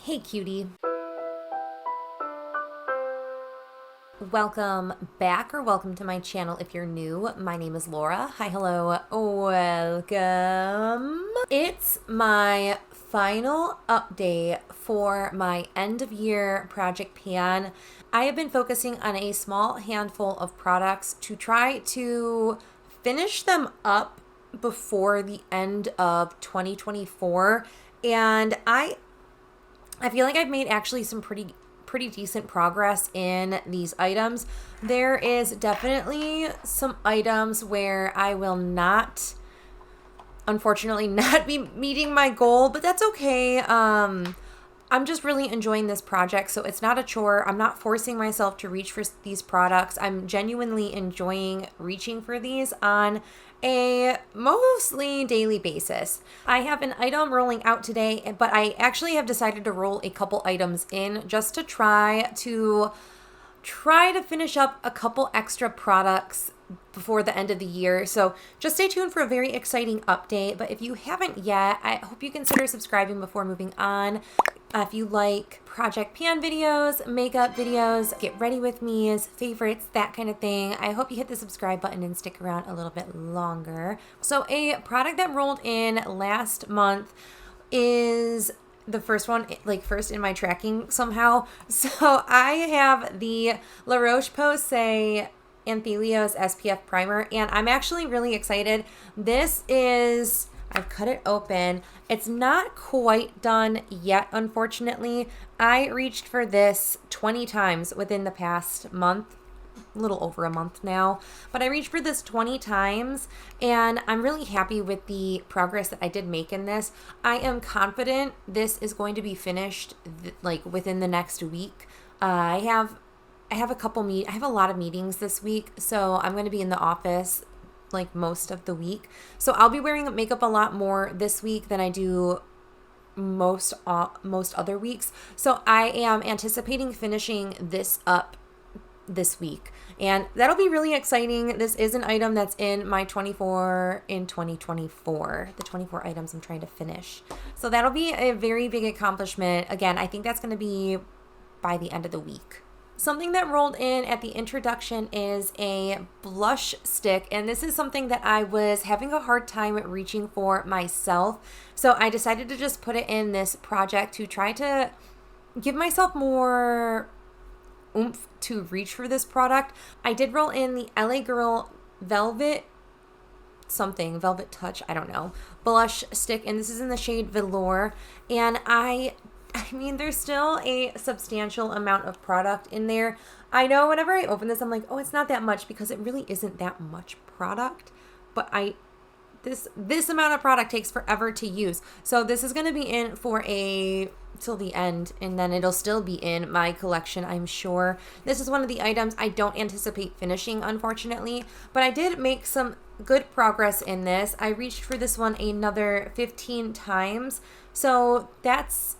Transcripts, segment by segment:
Hey cutie. Welcome back or welcome to my channel if you're new. My name is Laura. Hi, hello, welcome. It's my final update for my end of year project pan. I have been focusing on a small handful of products to try to finish them up before the end of 2024, and I feel like I've made actually some pretty decent progress in these items. There is definitely some items where I will not, unfortunately, not be meeting my goal, but that's okay. I'm just really enjoying this project, so it's not a chore. I'm not forcing myself to reach for these products. I'm genuinely enjoying reaching for these on a mostly daily basis. I have an item rolling out today, but I actually have decided to roll a couple items in just to try to finish up a couple extra products before the end of the year. So just stay tuned for a very exciting update. But if you haven't yet, I hope you consider subscribing before moving on. If you like project pan videos, makeup videos, get ready with me's, favorites, that kind of thing, I hope you hit the subscribe button and stick around a little bit longer. So a product that rolled in last month is the first one, like first in my tracking somehow. So I have the La Roche-Posay Anthelios SPF primer, and I'm actually really excited. This is, I've cut it open. It's not quite done yet, unfortunately. I reached for this 20 times within the past month, a little over a month now, but I reached for this 20 times, and I'm really happy with the progress that I did make in this. I am confident this is going to be finished like within the next week. I have a lot of meetings this week, so I'm going to be in the office like most of the week. So I'll be wearing makeup a lot more this week than I do most other weeks. So I am anticipating finishing this up this week, and that'll be really exciting. This is an item that's in my 24 in 2024, the 24 items I'm trying to finish. So that'll be a very big accomplishment. Again, I think that's going to be by the end of the week. Something that rolled in at the introduction is a blush stick, and this is something that I was having a hard time reaching for myself. So I decided to just put it in this project to try to give myself more oomph to reach for this product. I did roll in the LA Girl Velvet Touch, I don't know, blush stick, and this is in the shade Velour, and I mean, there's still a substantial amount of product in there. I know whenever I open this, I'm like, oh, it's not that much, because it really isn't that much product. But this amount of product takes forever to use. So this is going to be in for till the end, and then it'll still be in my collection, I'm sure. This is one of the items I don't anticipate finishing, unfortunately, but I did make some good progress in this. I reached for this one another 15 times. So that's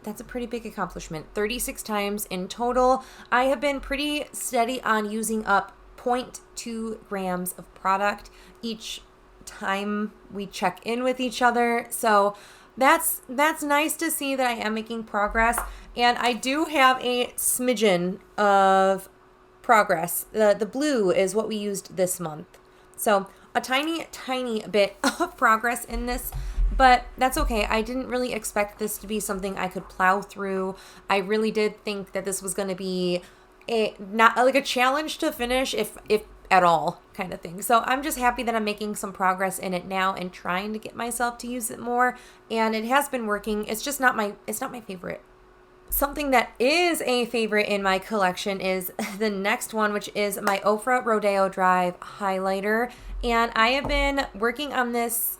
a pretty big accomplishment. 36 times in total. I have been pretty steady on using up 0.2 grams of product each time we check in with each other. So that's nice to see that I am making progress. And I do have a smidgen of progress. The blue is what we used this month. So a tiny bit of progress in this, but that's okay. I didn't really expect this to be something I could plow through. I really did think that this was going to be not like a challenge to finish, if at all, kind of thing. So I'm just happy that I'm making some progress in it now and trying to get myself to use it more. And it has been working. It's just not my favorite. Something that is a favorite in my collection is the next one, which is my Ofra Rodeo Drive highlighter. And I have been working on this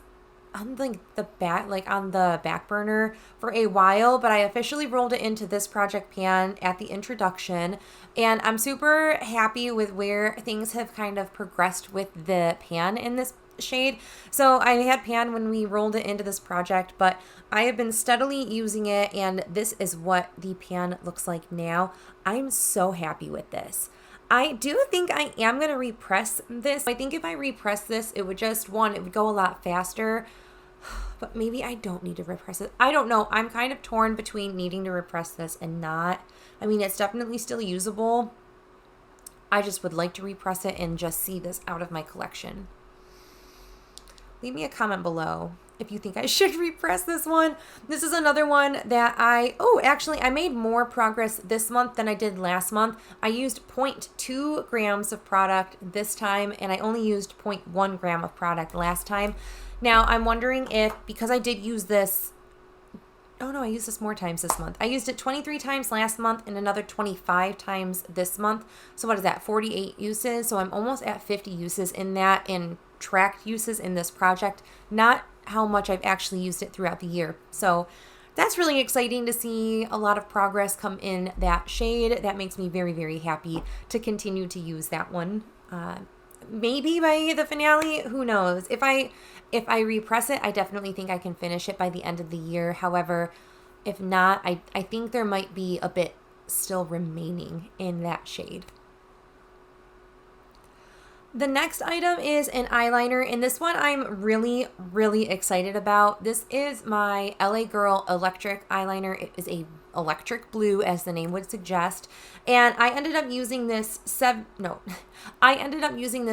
on the back burner for a while, but I officially rolled it into this project pan at the introduction, and I'm super happy with where things have kind of progressed with the pan in this shade. So I had pan when we rolled it into this project, but I have been steadily using it, and this is what the pan looks like now. I'm so happy with this. I do think I am going to repress this. I think if I repress this, it would go a lot faster. But maybe I don't need to repress it. I don't know. I'm kind of torn between needing to repress this and not. I mean, it's definitely still usable. I just would like to repress it and just see this out of my collection. Leave me a comment below if you think I should repress this one. This is another one that actually I made more progress this month than I did last month. I used 0.2 grams of product this time, and I only used 0.1 gram of product last time. Now, I'm wondering if, because I did use this, I used this more times this month. I used it 23 times last month and another 25 times this month. So what is that, 48 uses? So I'm almost at 50 uses in that, and tracked uses in this project, not how much I've actually used it throughout the year. So that's really exciting to see a lot of progress come in that shade. That makes me very, very happy to continue to use that one. Maybe by the finale, who knows? If I repress it, I definitely think I can finish it by the end of the year. However, if not, I think there might be a bit still remaining in that shade. The next item is an eyeliner, and this one I'm really, really excited about. This is my LA Girl Electric Eyeliner. It is a electric blue, as the name would suggest, and I ended up using this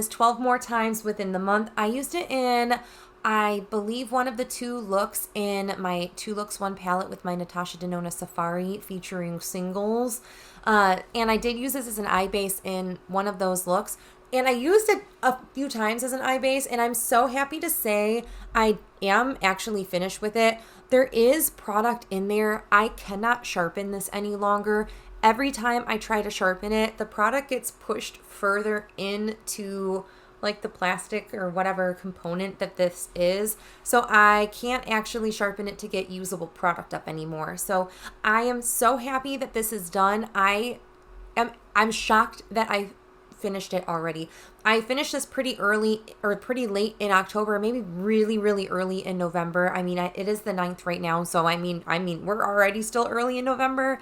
12 more times within the month. I used it in, I believe, one of the 2 looks in my 2 looks 1 palette with my Natasha Denona Safari featuring singles, and I did use this as an eye base in one of those looks. And I used it a few times as an eye base, and I'm so happy to say I am actually finished with it. There is product in there. I cannot sharpen this any longer. Every time I try to sharpen it, the product gets pushed further into like the plastic or whatever component that this is. So I can't actually sharpen it to get usable product up anymore. So I am so happy that this is done. I'm shocked that I finished it already. I finished this pretty early or pretty late in October, maybe really, really early in November. I mean, it is the 9th right now, so I mean, we're already still early in November.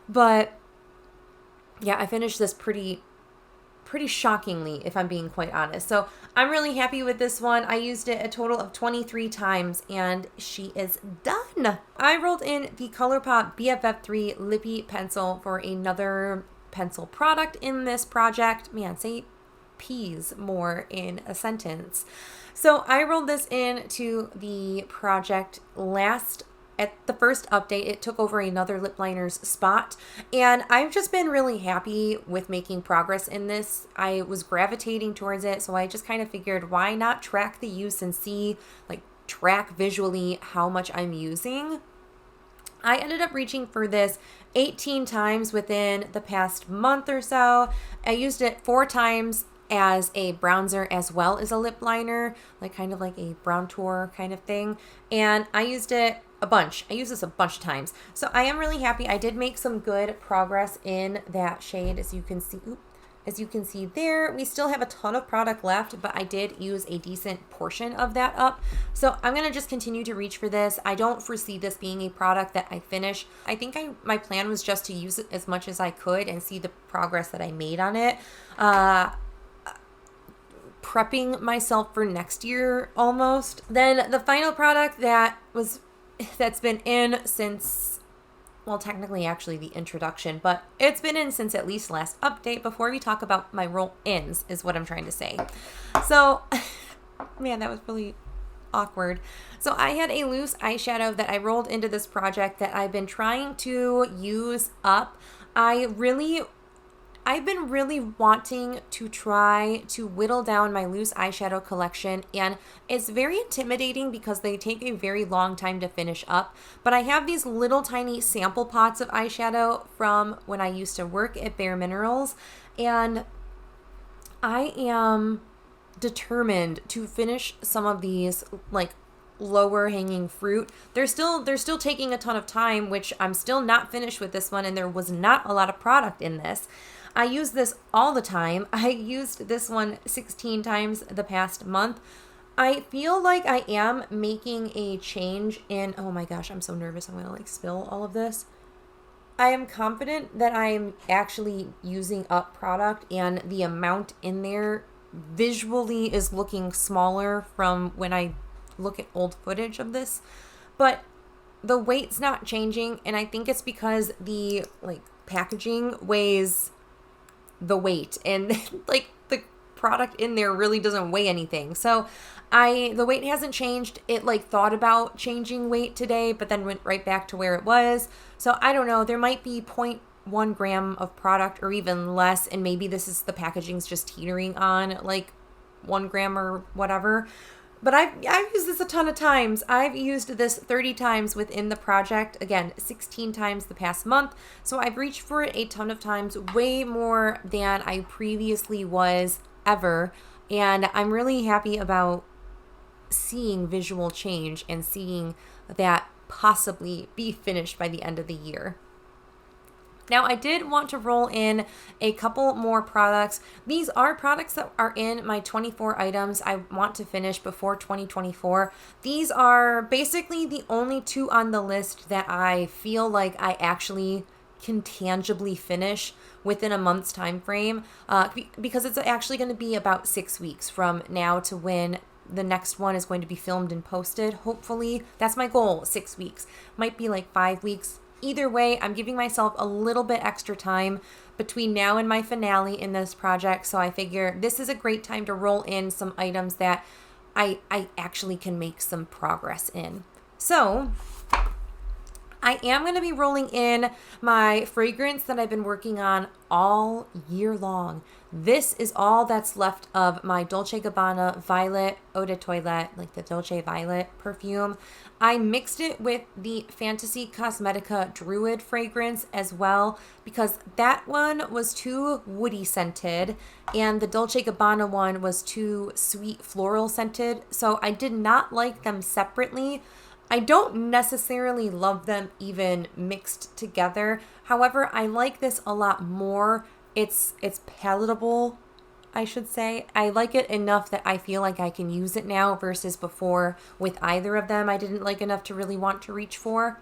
But yeah, I finished this pretty shockingly, if I'm being quite honest. So I'm really happy with this one. I used it a total of 23 times, and she is done. I rolled in the Colourpop BFF3 Lippy Pencil for another pencil product in this project. Man, say peas more in a sentence. So I rolled this into the project at the first update. It took over another lip liner's spot, and I've just been really happy with making progress in this. I was gravitating towards it, so I just kind of figured, why not track the use and see, like, track visually how much I'm using. I ended up reaching for this 18 times within the past month or so. I used it 4 times as a bronzer as well as a lip liner, like kind of like a brown tour kind of thing. And I used it a bunch. I used this a bunch of times. So I am really happy. I did make some good progress in that shade, as you can see. As you can see there, we still have a ton of product left, but I did use a decent portion of that up. So I'm going to just continue to reach for this. I don't foresee this being a product that I finish. I think my plan was just to use it as much as I could and see the progress that I made on it. Prepping myself for next year almost. Then the final product that's been in since, well, technically actually the introduction, but it's been in since at least last update before we talk about my roll-ins is what I'm trying to say. So, man, that was really awkward. So I had a loose eyeshadow that I rolled into this project that I've been trying to use up. I've been really wanting to try to whittle down my loose eyeshadow collection, and it's very intimidating because they take a very long time to finish up. But I have these little tiny sample pots of eyeshadow from when I used to work at Bare Minerals, and I am determined to finish some of these, like, lower hanging fruit. They're still taking a ton of time, which I'm still not finished with this one, and there was not a lot of product in this. I use this all the time. I used this one 16 times the past month. I feel like I am making a change in, oh my gosh, I'm so nervous. I'm going to spill all of this. I am confident that I'm actually using up product, and the amount in there visually is looking smaller from when I look at old footage of this, but the weight's not changing, and I think it's because the like packaging weighs the weight, and like the product in there really doesn't weigh anything. So the weight hasn't changed. It like thought about changing weight today, but then went right back to where it was. So I don't know, there might be 0.1 gram of product or even less, and maybe this is the packaging's just teetering on like 1 gram or whatever. But I've used this a ton of times. I've used this 30 times within the project. Again, 16 times the past month. So I've reached for it a ton of times, way more than I previously was ever. And I'm really happy about seeing visual change and seeing that possibly be finished by the end of the year. Now, I did want to roll in a couple more products. These are products that are in my 24 items I want to finish before 2024. These are basically the only 2 on the list that I feel like I actually can tangibly finish within a month's time frame, because it's actually going to be about 6 weeks from now to when the next one is going to be filmed and posted. Hopefully, that's my goal, 6 weeks. Might be like 5 weeks. Either way, I'm giving myself a little bit extra time between now and my finale in this project, so I figure this is a great time to roll in some items that I actually can make some progress in. So I am going to be rolling in my fragrance that I've been working on all year long. This is all that's left of my Dolce & Gabbana Violet Eau de Toilette, like the Dolce Violet perfume. I mixed it with the Fantasy Cosmetica Druid fragrance as well, because that one was too woody scented and the Dolce & Gabbana one was too sweet floral scented. So I did not like them separately. I don't necessarily love them even mixed together. However, I like this a lot more. It's palatable, I should say. I like it enough that I feel like I can use it now versus before with either of them I didn't like enough to really want to reach for.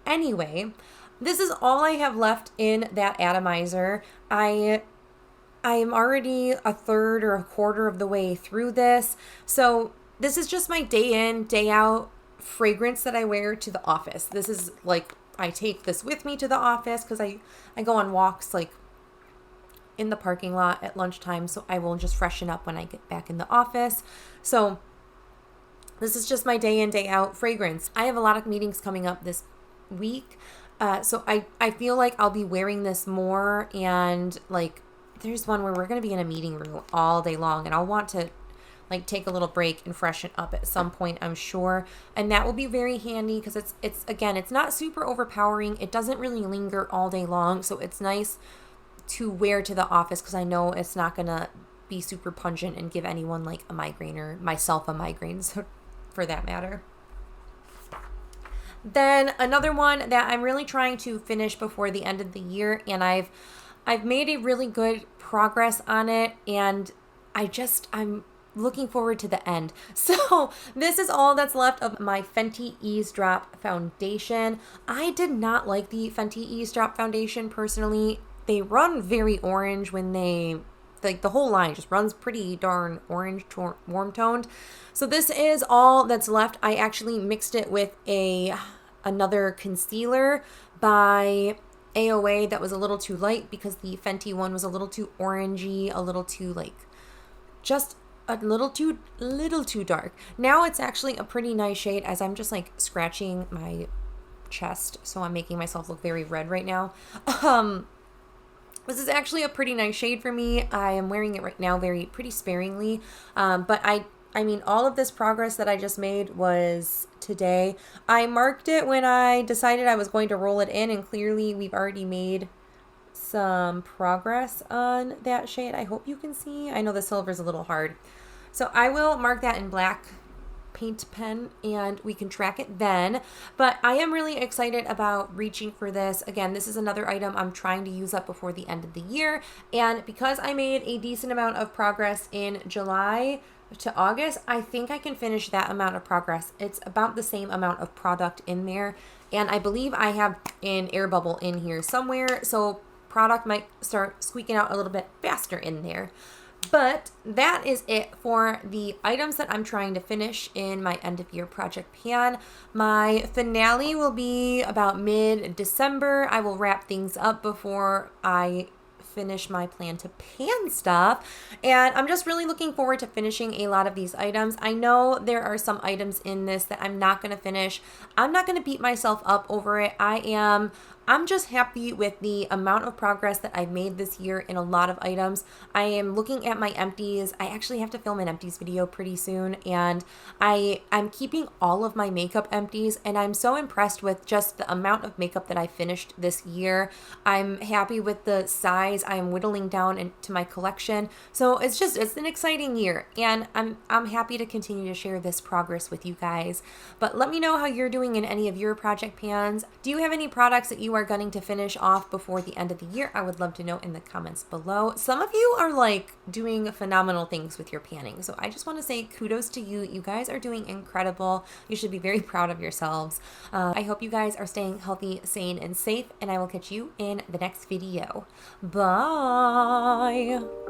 Anyway, this is all I have left in that atomizer. I am already a third or a quarter of the way through this. So this is just my day in, day out fragrance that I wear to the office. This is like, I take this with me to the office because I go on walks like in the parking lot at lunchtime, so I will just freshen up when I get back in the office. So this is just my day in, day out fragrance. I have a lot of meetings coming up this week, so I feel like I'll be wearing this more, and like there's one where we're going to be in a meeting room all day long, and I'll want to like take a little break and freshen up at some point, I'm sure. And that will be very handy because it's again, it's not super overpowering. It doesn't really linger all day long. So it's nice to wear to the office because I know it's not going to be super pungent and give anyone like a migraine or myself a migraine, so for that matter. Then another one that I'm really trying to finish before the end of the year, and I've made a really good progress on it, and I'm looking forward to the end. So this is all that's left of my Fenty Eaze Drop foundation. I did not like the Fenty Eaze Drop foundation personally. They run very orange when they, like the whole line just runs pretty darn orange, warm toned. So this is all that's left. I actually mixed it with another concealer by AOA that was a little too light because the Fenty one was a little too orangey, a little too like, just a little too dark. Now it's actually a pretty nice shade as I'm just like scratching my chest, so I'm making myself look very red right now. This is actually a pretty nice shade for me. I am wearing it right now pretty sparingly, but I mean, all of this progress that I just made was today. I marked it when I decided I was going to roll it in, and clearly we've already made some progress on that shade. I hope you can see. I know the silver is a little hard. So I will mark that in black paint pen and we can track it then. But I am really excited about reaching for this. Again, this is another item I'm trying to use up before the end of the year. And because I made a decent amount of progress in July to August, I think I can finish that amount of progress. It's about the same amount of product in there. And I believe I have an air bubble in here somewhere. So product might start squeaking out a little bit faster in there. But that is it for the items that I'm trying to finish in my end of year project pan. My finale will be about mid-December. I will wrap things up before I finish my plan to pan stuff, and I'm just really looking forward to finishing a lot of these items. I know there are some items in this that I'm not going to finish. I'm not going to beat myself up over it. I'm just happy with the amount of progress that I've made this year in a lot of items. I am looking at my empties. I actually have to film an empties video pretty soon, and I'm keeping all of my makeup empties, and I'm so impressed with just the amount of makeup that I finished this year. I'm happy with the size I am whittling down into my collection. So it's an exciting year, and I'm happy to continue to share this progress with you guys. But let me know how you're doing in any of your project pans. Do you have any products that you are gunning to finish off before the end of the year? I would love to know in the comments below. Some of you are like doing phenomenal things with your panning, so I just want to say kudos to you. You guys are doing incredible. You should be very proud of yourselves. I hope you guys are staying healthy, sane, and safe, and I will catch you in the next video. Bye.